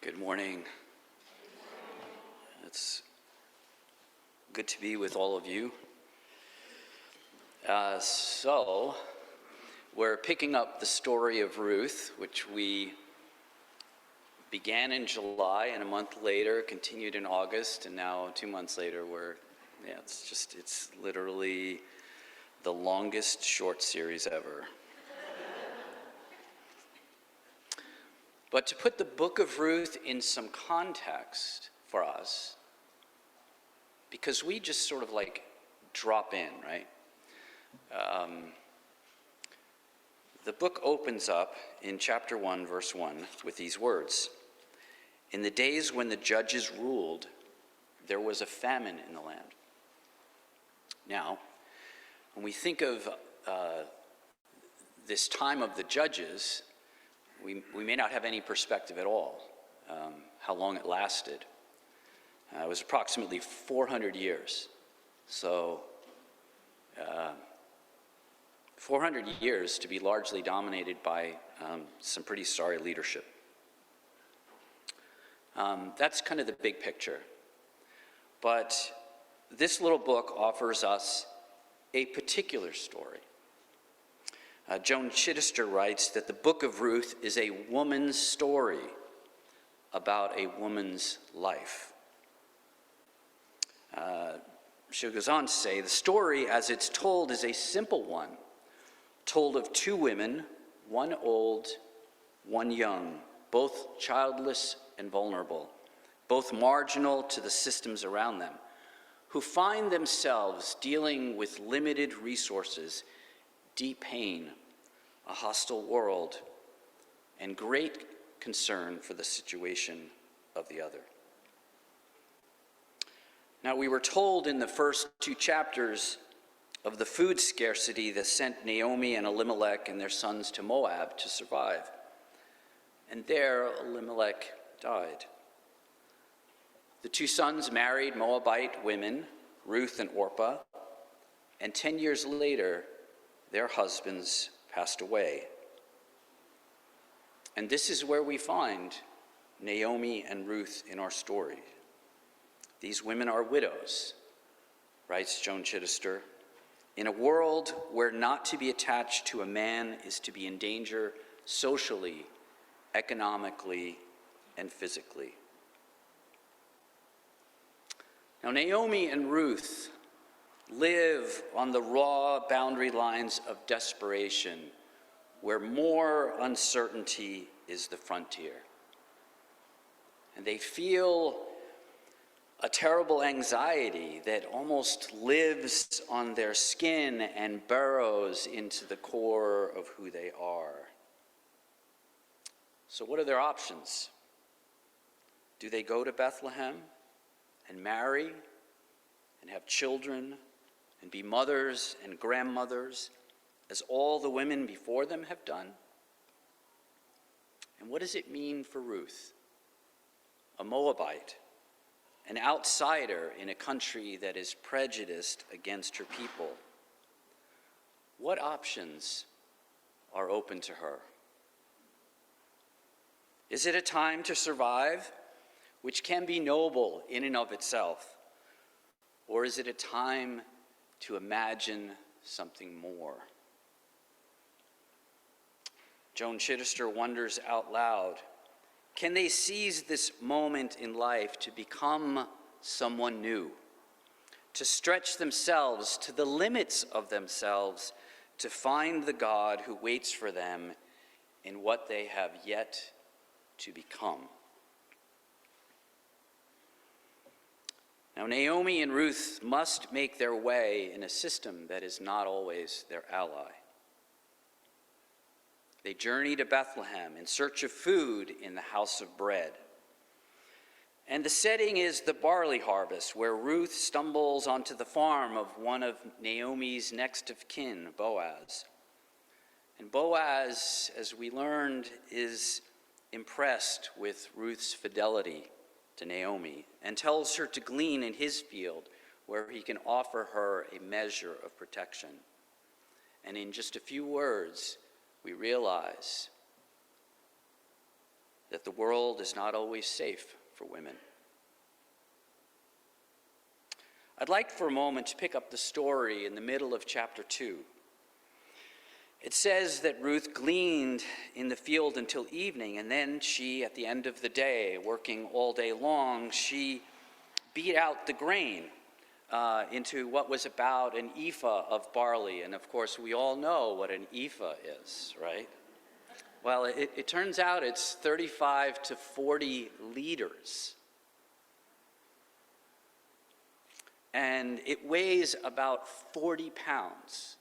Good morning. It's good to be with all of you. So, we're picking up the story of Ruth, which we began in July, and a month later continued in August, and now 2 months later it's literally the longest short series ever. But to put the book of Ruth in some context for us, because we just sort of like drop in, right? The book opens up in chapter 1, verse 1 with these words. In the days when the judges ruled, there was a famine in the land. Now, when we think of this time of the judges, we may not have any perspective at all how long it lasted. It was approximately 400 years. So 400 years to be largely dominated by some pretty sorry leadership. That's kind of the big picture. But this little book offers us a particular story. Joan Chittister writes that the book of Ruth is a woman's story about a woman's life. She goes on to say, the story as it's told is a simple one, told of two women, one old, one young, both childless and vulnerable, both marginal to the systems around them, who find themselves dealing with limited resources, deep pain, a hostile world, and great concern for the situation of the other. Now, we were told in the first two chapters of the food scarcity that sent Naomi and Elimelech and their sons to Moab to survive. And there, Elimelech died. The two sons married Moabite women, Ruth and Orpah, and 10 years later, their husbands passed away. And this is where we find Naomi and Ruth in our story. These women are widows, writes Joan Chittister, in a world where not to be attached to a man is to be in danger socially, economically, and physically. Now, Naomi and Ruth live on the raw boundary lines of desperation, where more uncertainty is the frontier. And they feel a terrible anxiety that almost lives on their skin and burrows into the core of who they are. So what are their options? Do they go to Bethlehem and marry and have children and be mothers and grandmothers, as all the women before them have done? And what does it mean for Ruth, a Moabite, an outsider in a country that is prejudiced against her people? What options are open to her? Is it a time to survive, which can be noble in and of itself? Or is it a time to imagine something more? Joan Chittister wonders out loud, can they seize this moment in life to become someone new, to stretch themselves to the limits of themselves, to find the God who waits for them in what they have yet to become? Now, Naomi and Ruth must make their way in a system that is not always their ally. They journey to Bethlehem in search of food in the house of bread. And the setting is the barley harvest, where Ruth stumbles onto the farm of one of Naomi's next of kin, Boaz. And Boaz, as we learned, is impressed with Ruth's fidelity to Naomi and tells her to glean in his field, where he can offer her a measure of protection. And in just a few words, we realize that the world is not always safe for women. I'd like for a moment to pick up the story in the middle of chapter 2. It says that Ruth gleaned in the field until evening, and then she, at the end of the day, working all day long, she beat out the grain into what was about an ephah of barley. And of course, we all know what an ephah is, right? Well, it turns out it's 35 to 40 liters. And it weighs about 40 pounds.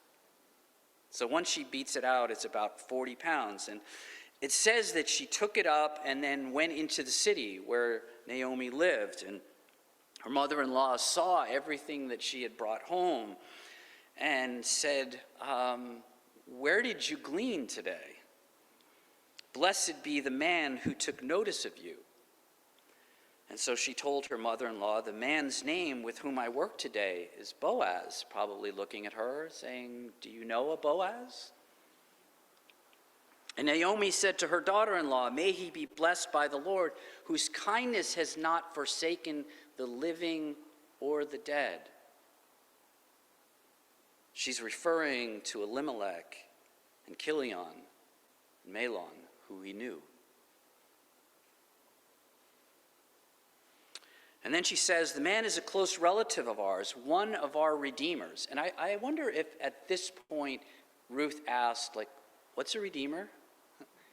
So once she beats it out, it's about 40 pounds. And it says that she took it up and then went into the city where Naomi lived. And her mother-in-law saw everything that she had brought home and said, "Where did you glean today? Blessed be the man who took notice of you." And so she told her mother-in-law, "The man's name with whom I work today is Boaz," probably looking at her, saying, "Do you know a Boaz?" And Naomi said to her daughter-in-law, "May he be blessed by the Lord, whose kindness has not forsaken the living or the dead." She's referring to Elimelech and Chilion and Mahlon, who he knew. And then she says, "The man is a close relative of ours, one of our redeemers." And I wonder if at this point Ruth asked, like, "What's a redeemer?"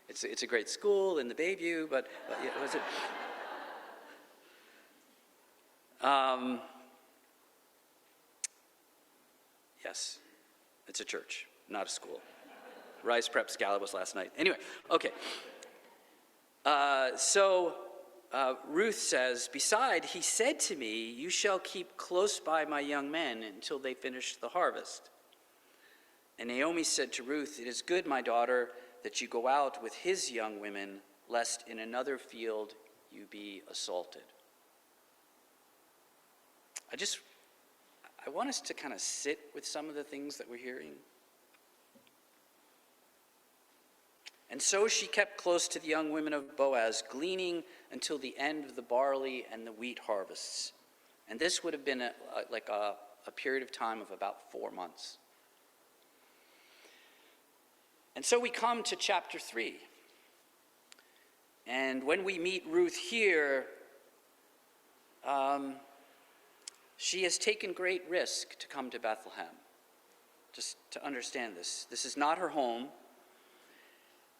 It's a great school in the Bayview, but yeah, was it? Yes, it's a church, not a school. Rise Prep Gala was last night. Anyway, okay. Ruth says, "Beside, he said to me, 'You shall keep close by my young men until they finish the harvest.' And Naomi said to Ruth, 'It is good, my daughter, that you go out with his young women, lest in another field you be assaulted.'" I want us to kind of sit with some of the things that we're hearing. And so she kept close to the young women of Boaz, gleaning until the end of the barley and the wheat harvests. And this would have been a period of time of about 4 months. And so we come to chapter 3. And when we meet Ruth here, she has taken great risk to come to Bethlehem. Just to understand this. This is not her home.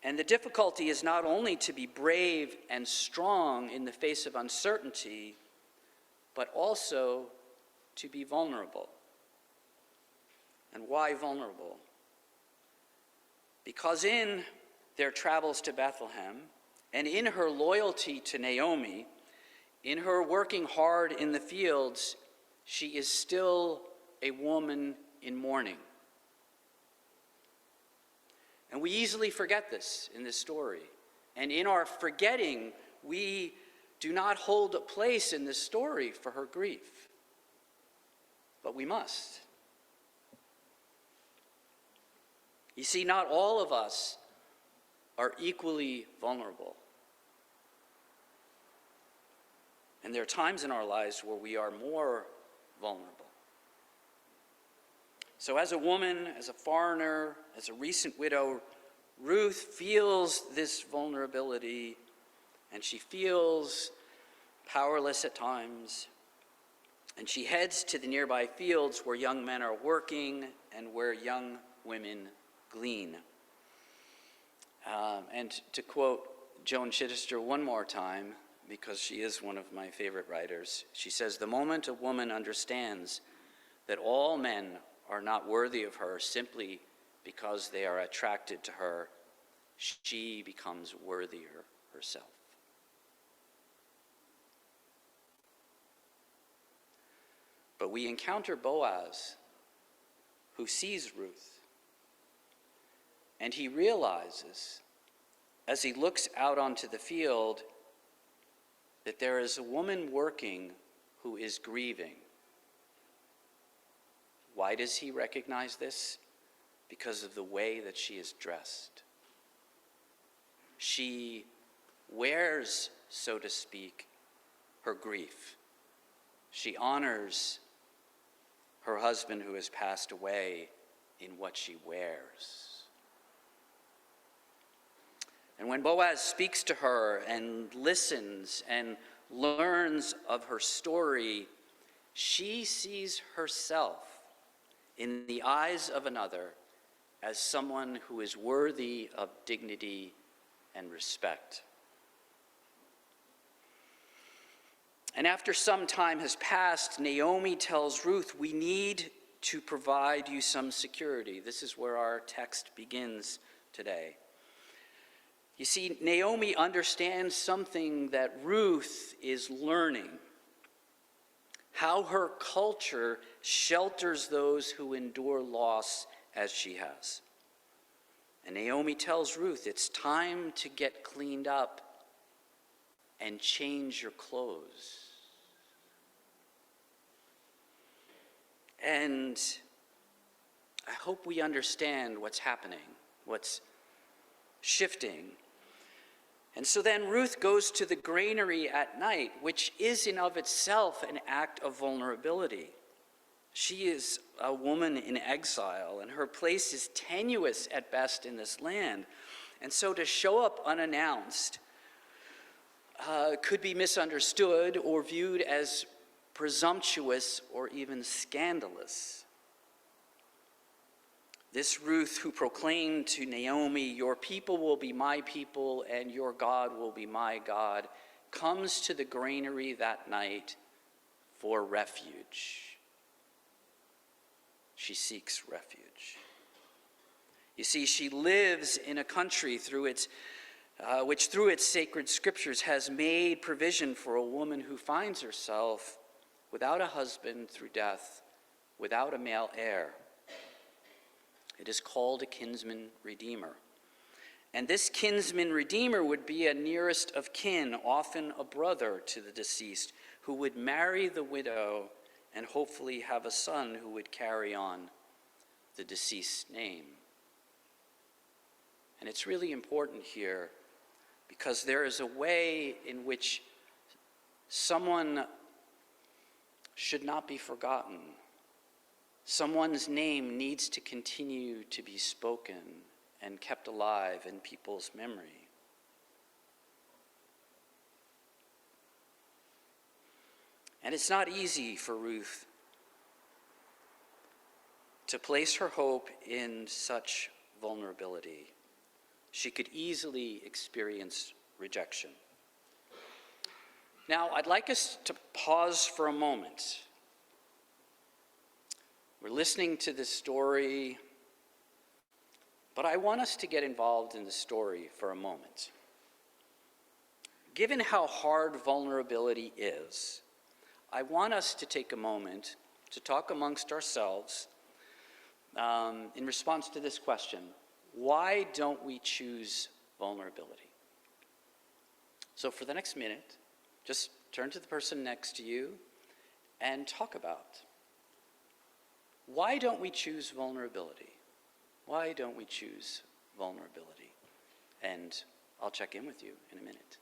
And the difficulty is not only to be brave and strong in the face of uncertainty, but also to be vulnerable. And why vulnerable? Because in their travels to Bethlehem, and in her loyalty to Naomi, in her working hard in the fields, she is still a woman in mourning. And we easily forget this in this story. And in our forgetting, we do not hold a place in this story for her grief. But we must. You see, not all of us are equally vulnerable. And there are times in our lives where we are more vulnerable. So as a woman, as a foreigner, as a recent widow, Ruth feels this vulnerability, and she feels powerless at times. And she heads to the nearby fields where young men are working and where young women glean. And to quote Joan Chittister one more time, because she is one of my favorite writers, she says, "The moment a woman understands that all men are not worthy of her simply because they are attracted to her, she becomes worthier herself." But we encounter Boaz, who sees Ruth, and he realizes, as he looks out onto the field, that there is a woman working who is grieving. Why does he recognize this? Because of the way that she is dressed. She wears, so to speak, her grief. She honors her husband who has passed away in what she wears. And when Boaz speaks to her and listens and learns of her story, she sees herself in the eyes of another as someone who is worthy of dignity and respect. And after some time has passed, Naomi tells Ruth, we need to provide you some security. This is where our text begins today. You see, Naomi understands something that Ruth is learning: how her culture shelters those who endure loss as she has. And Naomi tells Ruth, it's time to get cleaned up and change your clothes. And I hope we understand what's happening, what's shifting. And so then Ruth goes to the granary at night, which is in of itself an act of vulnerability. She is a woman in exile, and her place is tenuous at best in this land. And so to show up unannounced could be misunderstood or viewed as presumptuous or even scandalous. This Ruth, who proclaimed to Naomi, your people will be my people and your God will be my God, comes to the granary that night for refuge. She seeks refuge. You see, she lives in a country which through its sacred scriptures has made provision for a woman who finds herself without a husband through death, without a male heir. It is called a kinsman redeemer. And this kinsman redeemer would be a nearest of kin, often a brother to the deceased, who would marry the widow and hopefully have a son who would carry on the deceased's name. And it's really important here because there is a way in which someone should not be forgotten. Someone's name needs to continue to be spoken and kept alive in people's memory. And it's not easy for Ruth to place her hope in such vulnerability. She could easily experience rejection. Now, I'd like us to pause for a moment. We're listening to this story, but I want us to get involved in the story for a moment. Given how hard vulnerability is, I want us to take a moment to talk amongst ourselves in response to this question: why don't we choose vulnerability? So for the next minute, just turn to the person next to you and talk about, why don't we choose vulnerability? Why don't we choose vulnerability? And I'll check in with you in a minute.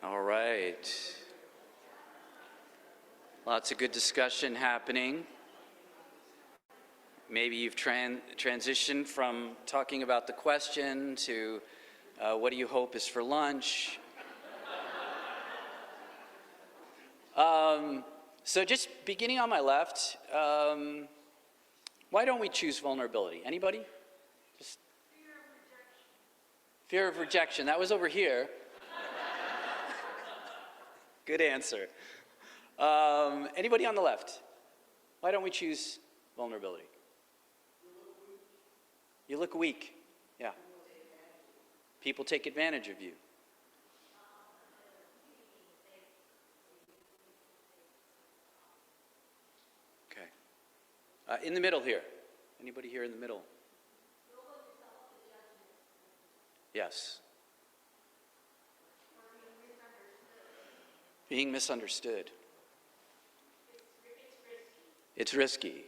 All right. Lots of good discussion happening. Maybe you've transitioned from talking about the question to what do you hope is for lunch? So just beginning on my left, why don't we choose vulnerability? Anybody? Just fear of rejection. That was over here. Good answer. Anybody on the left? Why don't we choose vulnerability? You look weak. Yeah. People take advantage of you. Okay. In the middle here. Anybody here in the middle? Yes. Being misunderstood. It's risky.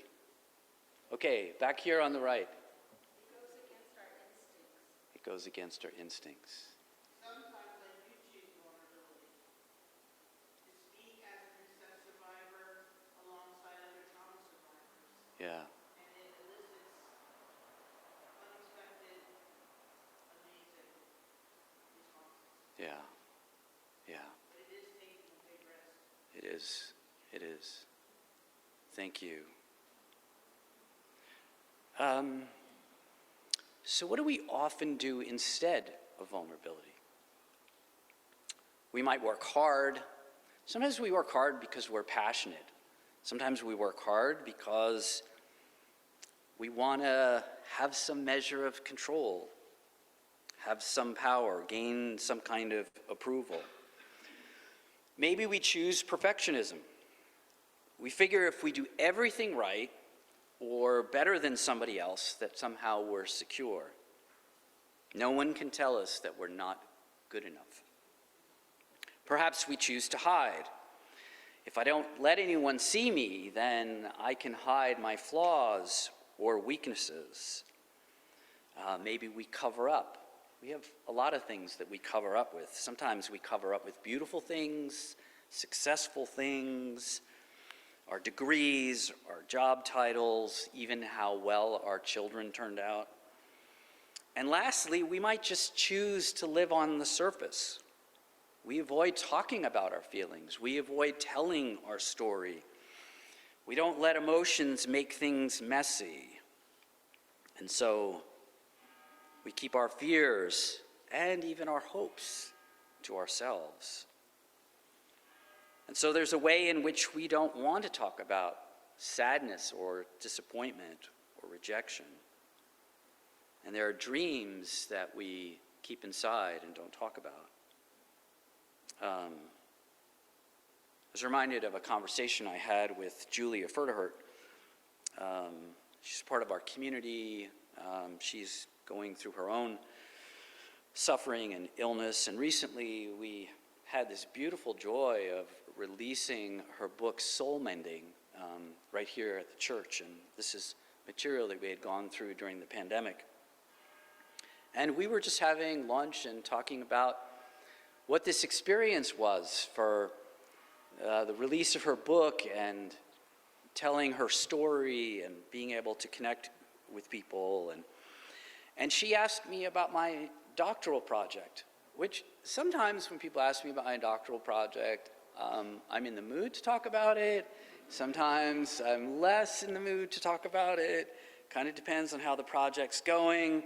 Okay, back here on the right. It goes against our instincts. Sometimes I do choose vulnerability. To speak as a incest survivor alongside other trauma survivors. Yeah. And it elicits unexpected, amazing responses. Yeah. Yeah. But it is taking a big risk. It is. It is. Thank you. So what do we often do instead of vulnerability? We might work hard. Sometimes we work hard because we're passionate. Sometimes we work hard because we want to have some measure of control, have some power, gain some kind of approval. Maybe we choose perfectionism. We figure if we do everything right or better than somebody else, that somehow we're secure. No one can tell us that we're not good enough. Perhaps we choose to hide. If I don't let anyone see me, then I can hide my flaws or weaknesses. Maybe we cover up. We have a lot of things that we cover up with. Sometimes we cover up with beautiful things, successful things, our degrees, our job titles, even how well our children turned out. And lastly, we might just choose to live on the surface. We avoid talking about our feelings. We avoid telling our story. We don't let emotions make things messy. And so we keep our fears and even our hopes to ourselves. And so there's a way in which we don't want to talk about sadness or disappointment or rejection. And there are dreams that we keep inside and don't talk about. I was reminded of a conversation I had with Julia Ferdehert. She's part of our community. She's going through her own suffering and illness. And recently we had this beautiful joy of releasing her book, Soul Mending, right here at the church. And this is material that we had gone through during the pandemic. And we were just having lunch and talking about what this experience was for the release of her book and telling her story and being able to connect with people. And she asked me about my doctoral project, which sometimes when people ask me about my doctoral project, I'm in the mood to talk about it. Sometimes I'm less in the mood to talk about it. Kind of depends on how the project's going.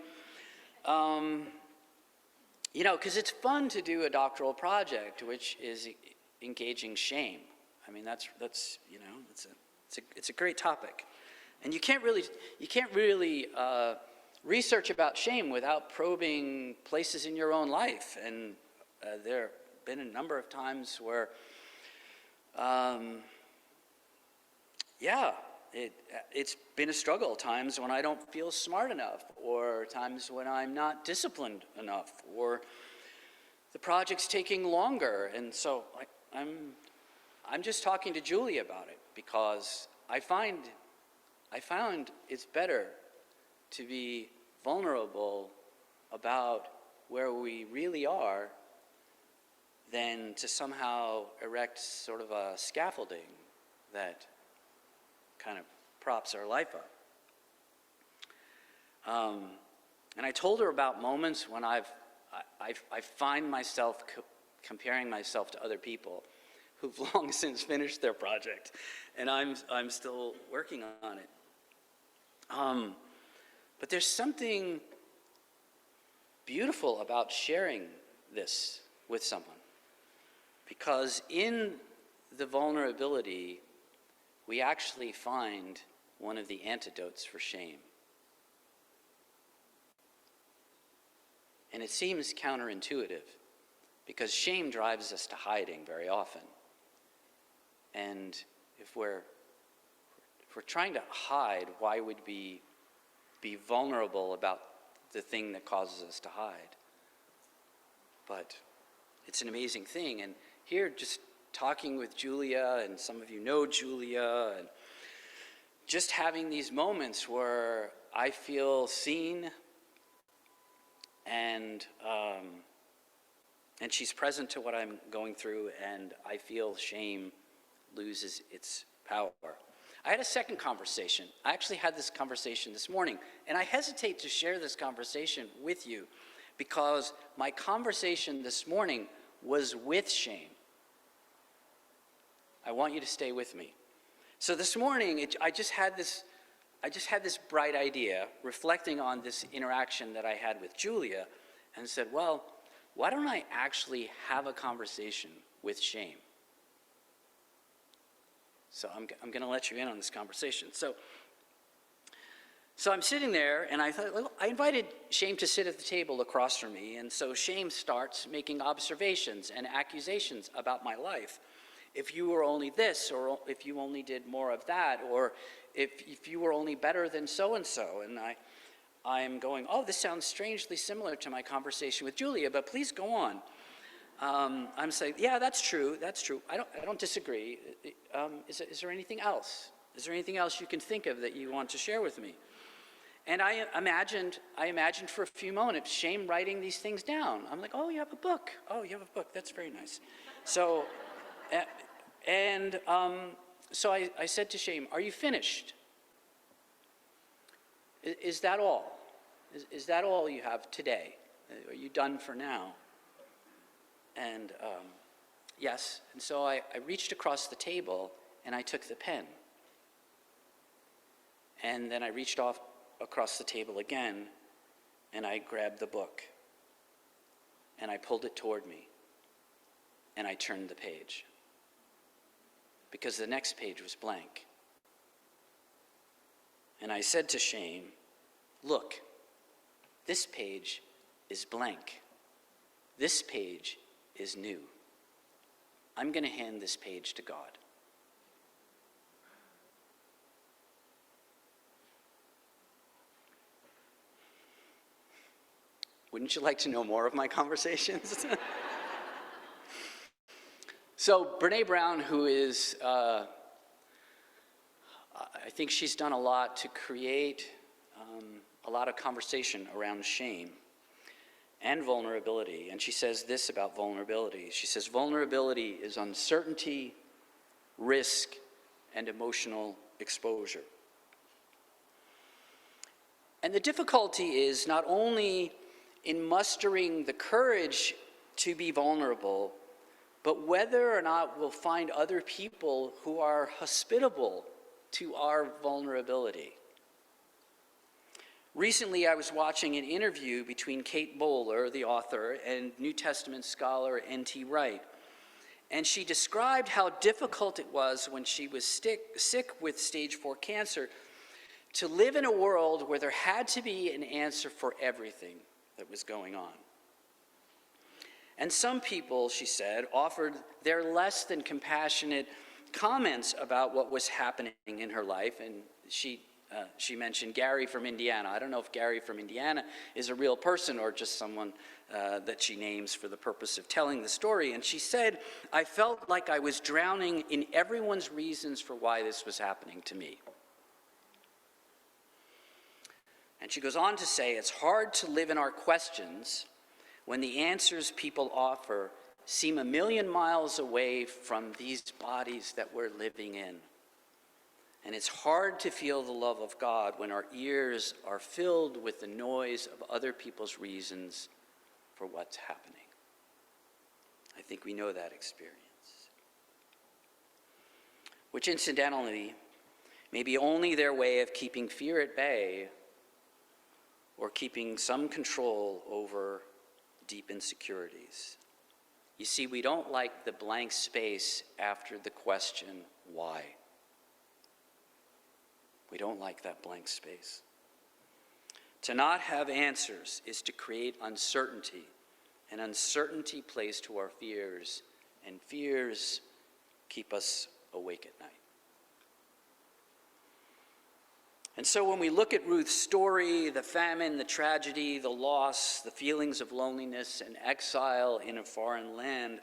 You know, because it's fun to do a doctoral project, which is engaging shame. I mean, that's you know, it's a great topic, and you can't really research about shame without probing places in your own life. And there have been a number of times where, it's been a struggle. Times when I don't feel smart enough, or times when I'm not disciplined enough, or the project's taking longer. And so I'm just talking to Julie about it because I found it's better to be vulnerable about where we really are than to somehow erect sort of a scaffolding that kind of props our life up. And I told her about moments when I find myself comparing myself to other people who've long since finished their project, and I'm still working on it. But there's something beautiful about sharing this with someone, because in the vulnerability, we actually find one of the antidotes for shame. And it seems counterintuitive, because shame drives us to hiding very often. And if we're trying to hide, why would we be vulnerable about the thing that causes us to hide? But it's an amazing thing. And here, just talking with Julia, and some of you know Julia, and just having these moments where I feel seen, and she's present to what I'm going through, and I feel shame loses its power. I had a second conversation. I actually had this conversation this morning, and I hesitate to share this conversation with you because my conversation this morning was with shame. I want you to stay with me. So this morning, I just had this bright idea, reflecting on this interaction that I had with Julia, and said, well, why don't I actually have a conversation with shame? So I'm going to let you in on this conversation. So I'm sitting there, and I thought, well, I invited Shame to sit at the table across from me, and so Shame starts making observations and accusations about my life. If you were only this, or if you only did more of that, or if you were only better than so-and-so. And I'm going, oh, this sounds strangely similar to my conversation with Julia, but please go on. I'm saying, yeah, that's true. I don't disagree. Is there anything else? Is there anything else you can think of that you want to share with me? And I imagined for a few moments Shame writing these things down. I'm like, oh, you have a book. Oh, you have a book. That's very nice. So, so I said to Shame, are you finished? Is that all? Is that all you have today? Are you done for now? And yes, and so I reached across the table and I took the pen. And then I reached off across the table again and I grabbed the book and I pulled it toward me and I turned the page, because the next page was blank. And I said to Shame, look, this page is blank. This page is new. I'm going to hand this page to God. Wouldn't you like to know more of my conversations? So Brene Brown, who is, I think she's done a lot to create a lot of conversation around shame and vulnerability. And she says this about vulnerability. She says, vulnerability is uncertainty, risk, and emotional exposure. And the difficulty is not only in mustering the courage to be vulnerable, but whether or not we'll find other people who are hospitable to our vulnerability. Recently, I was watching an interview between Kate Bowler, the author, and New Testament scholar N.T. Wright. And she described how difficult it was when she was sick with stage 4 cancer to live in a world where there had to be an answer for everything that was going on. And some people, she said, offered their less than compassionate comments about what was happening in her life. And she mentioned Gary from Indiana. I don't know if Gary from Indiana is a real person or just someone that she names for the purpose of telling the story. And she said, I felt like I was drowning in everyone's reasons for why this was happening to me. And she goes on to say, it's hard to live in our questions when the answers people offer seem a million miles away from these bodies that we're living in. And it's hard to feel the love of God when our ears are filled with the noise of other people's reasons for what's happening. I think we know that experience. Which incidentally may be only their way of keeping fear at bay or keeping some control over deep insecurities. You see, we don't like the blank space after the question, why? We don't like that blank space. To not have answers is to create uncertainty, and uncertainty plays to our fears, and fears keep us awake at night. And so when we look at Ruth's story, the famine, the tragedy, the loss, the feelings of loneliness and exile in a foreign land,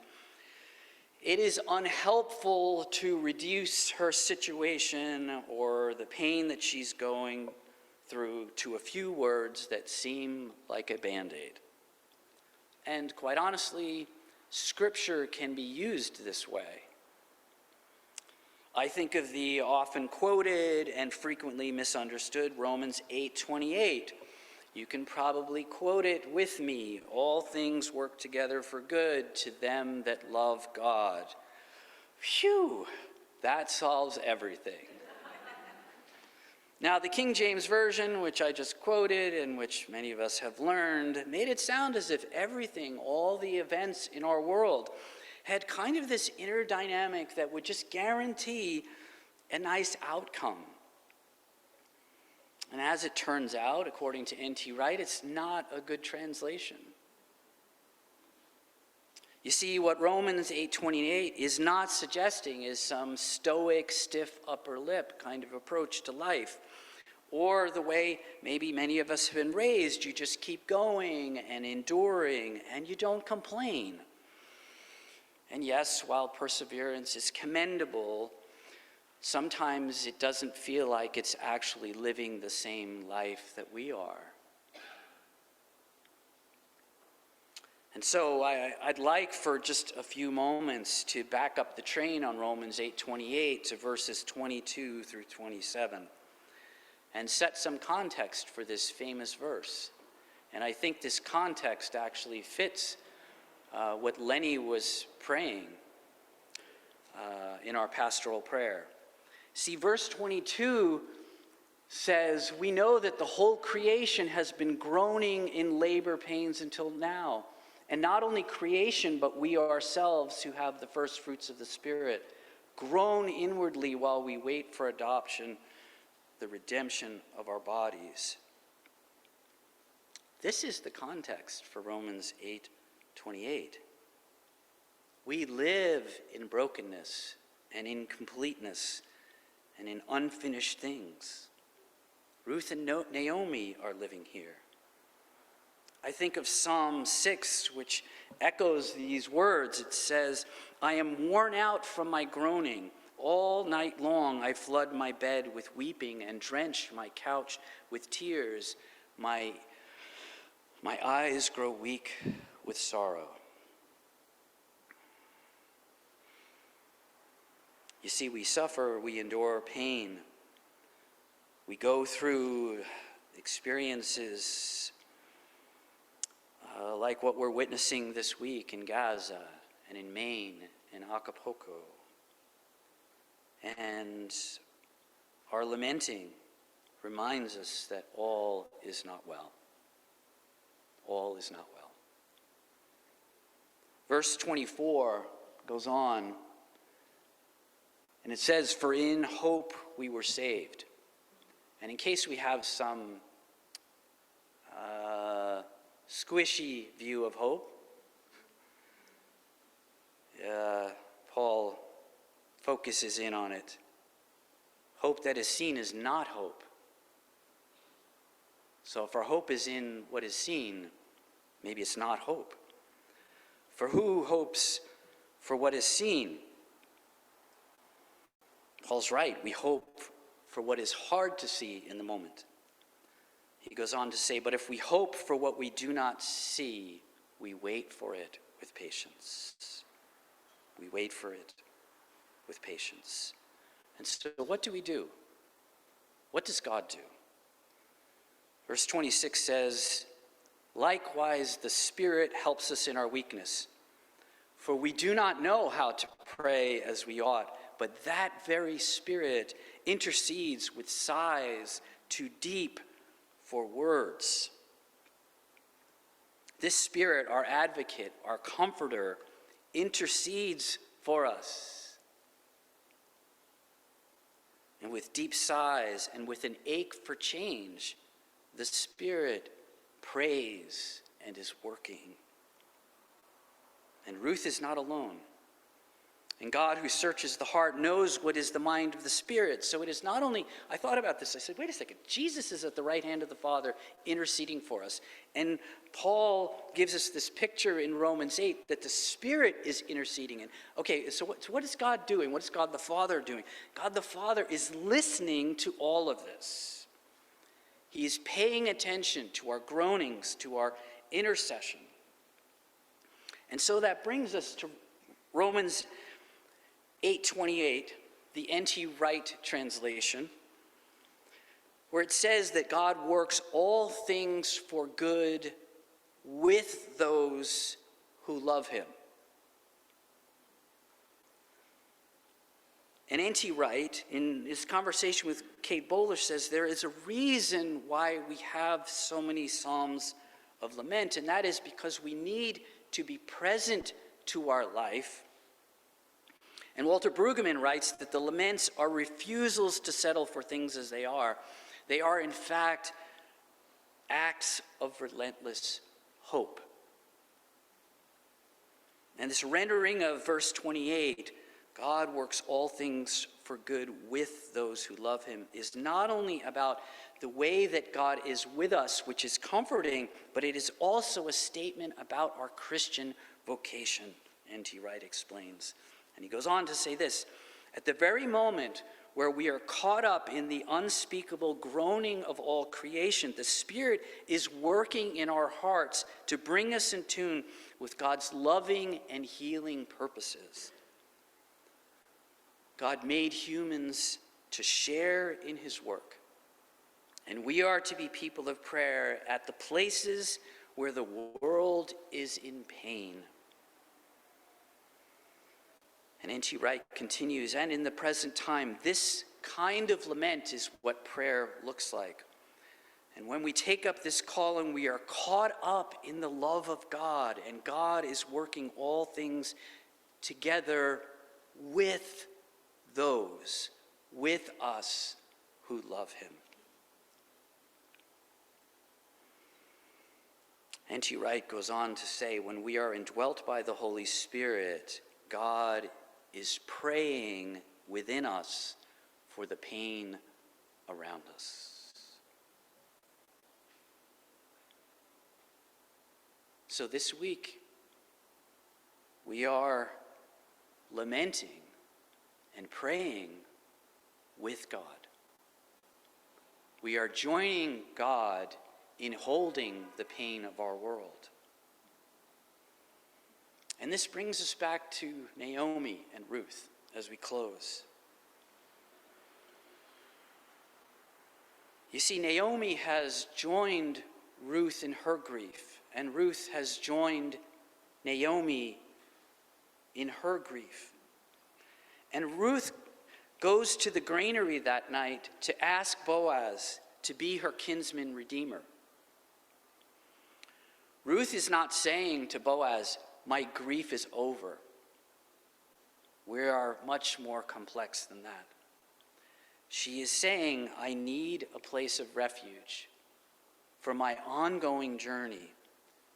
it is unhelpful to reduce her situation or the pain that she's going through to a few words that seem like a Band-Aid. And quite honestly, Scripture can be used this way. I think of the often quoted and frequently misunderstood Romans 8:28. You can probably quote it with me. All things work together for good to them that love God. Phew, that solves everything. Now, the King James Version, which I just quoted and which many of us have learned, made it sound as if everything, all the events in our world, had kind of this inner dynamic that would just guarantee a nice outcome. And as it turns out, according to N.T. Wright, it's not a good translation. You see, what Romans 8:28 is not suggesting is some stoic, stiff upper lip kind of approach to life, or the way maybe many of us have been raised, you just keep going and enduring and you don't complain. And yes, while perseverance is commendable, sometimes it doesn't feel like it's actually living the same life that we are. And so I'd like for just a few moments to back up the train on Romans 8:28 to verses 22 through 27 and set some context for this famous verse. And I think this context actually fits what Lenny was praying in our pastoral prayer. See, verse 22 says, we know that the whole creation has been groaning in labor pains until now. And not only creation, but we ourselves who have the first fruits of the Spirit groan inwardly while we wait for adoption, the redemption of our bodies. This is the context for Romans 8:28. We live in brokenness and incompleteness and in unfinished things. Ruth and Naomi are living here. I think of Psalm 6, which echoes these words. It says, I am worn out from my groaning. All night long I flood my bed with weeping and drench my couch with tears. My eyes grow weak with sorrow. You see, we suffer, we endure pain. We go through experiences like what we're witnessing this week in Gaza and in Maine and Acapulco. And our lamenting reminds us that all is not well. All is not well. Verse 24 goes on, and it says, for in hope we were saved. And in case we have some squishy view of hope, Paul focuses in on it. Hope that is seen is not hope. So if our hope is in what is seen, maybe it's not hope. For who hopes for what is seen? Paul's right. We hope for what is hard to see in the moment. He goes on to say, but if we hope for what we do not see, we wait for it with patience. We wait for it with patience. And so what do we do? What does God do? Verse 26 says, "Likewise, the Spirit helps us in our weakness. For we do not know how to pray as we ought, but that very Spirit intercedes with sighs too deep for words." This Spirit, our advocate, our comforter, intercedes for us. And with deep sighs and with an ache for change, the Spirit prays and is working. And Ruth is not alone. And God, who searches the heart, knows what is the mind of the Spirit. So it is not only, I thought about this, I said, wait a second, Jesus is at the right hand of the Father interceding for us. And Paul gives us this picture in Romans 8 that the Spirit is interceding. And okay, so what is God doing? What is God the Father doing? God the Father is listening to all of this. He is paying attention to our groanings, to our intercession. And so that brings us to Romans 8:28, the N.T. Wright translation, where it says that God works all things for good with those who love him. And N.T. Wright, in his conversation with Kate Bowler, says there is a reason why we have so many psalms of lament, and that is because we need to be present to our life. And Walter Brueggemann writes that the laments are refusals to settle for things as they are. They are, in fact, acts of relentless hope. And this rendering of verse 28, God works all things for good with those who love him, is not only about the way that God is with us, which is comforting, but it is also a statement about our Christian vocation, N.T. Wright explains. And he goes on to say this, "At the very moment where we are caught up in the unspeakable groaning of all creation, the Spirit is working in our hearts to bring us in tune with God's loving and healing purposes. God made humans to share in his work, and we are to be people of prayer at the places where the world is in pain." And N.T. Wright continues, "And in the present time, this kind of lament is what prayer looks like. And when we take up this calling, we are caught up in the love of God, and God is working all things together with those, with us who love him." N.T. Wright goes on to say, when we are indwelt by the Holy Spirit, God is praying within us for the pain around us. So this week, we are lamenting and praying with God. We are joining God in holding the pain of our world. And this brings us back to Naomi and Ruth as we close. You see, Naomi has joined Ruth in her grief, and Ruth has joined Naomi in her grief. And Ruth goes to the granary that night to ask Boaz to be her kinsman redeemer. Ruth is not saying to Boaz, "My grief is over." We are much more complex than that. She is saying, "I need a place of refuge for my ongoing journey,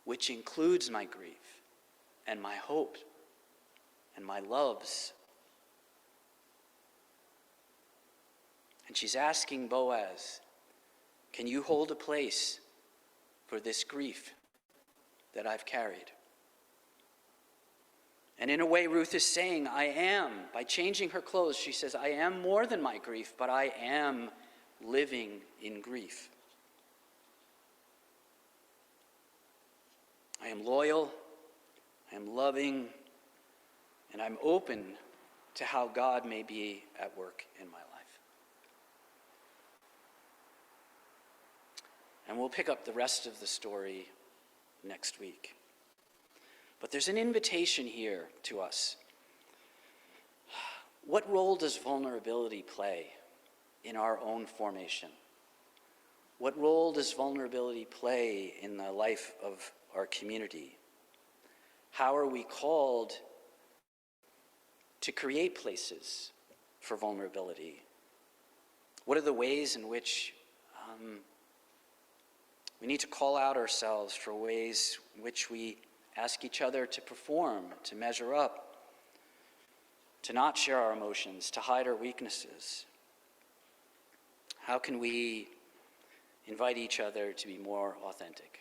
which includes my grief and my hope and my loves." And she's asking Boaz, "Can you hold a place for this grief that I've carried?" And in a way, Ruth is saying, I am. By changing her clothes, she says, I am more than my grief, but I am living in grief. I am loyal, I am loving, and I'm open to how God may be at work in my life. And we'll pick up the rest of the story next week. But there's an invitation here to us. What role does vulnerability play in our own formation? What role does vulnerability play in the life of our community? How are we called to create places for vulnerability? What are the ways in which we need to call out ourselves for ways in which we ask each other to perform, to measure up, to not share our emotions, to hide our weaknesses? How can we invite each other to be more authentic?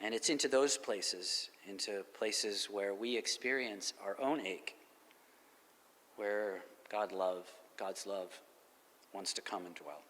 And it's into those places, into places where we experience our own ache, where God's love wants to come and dwell.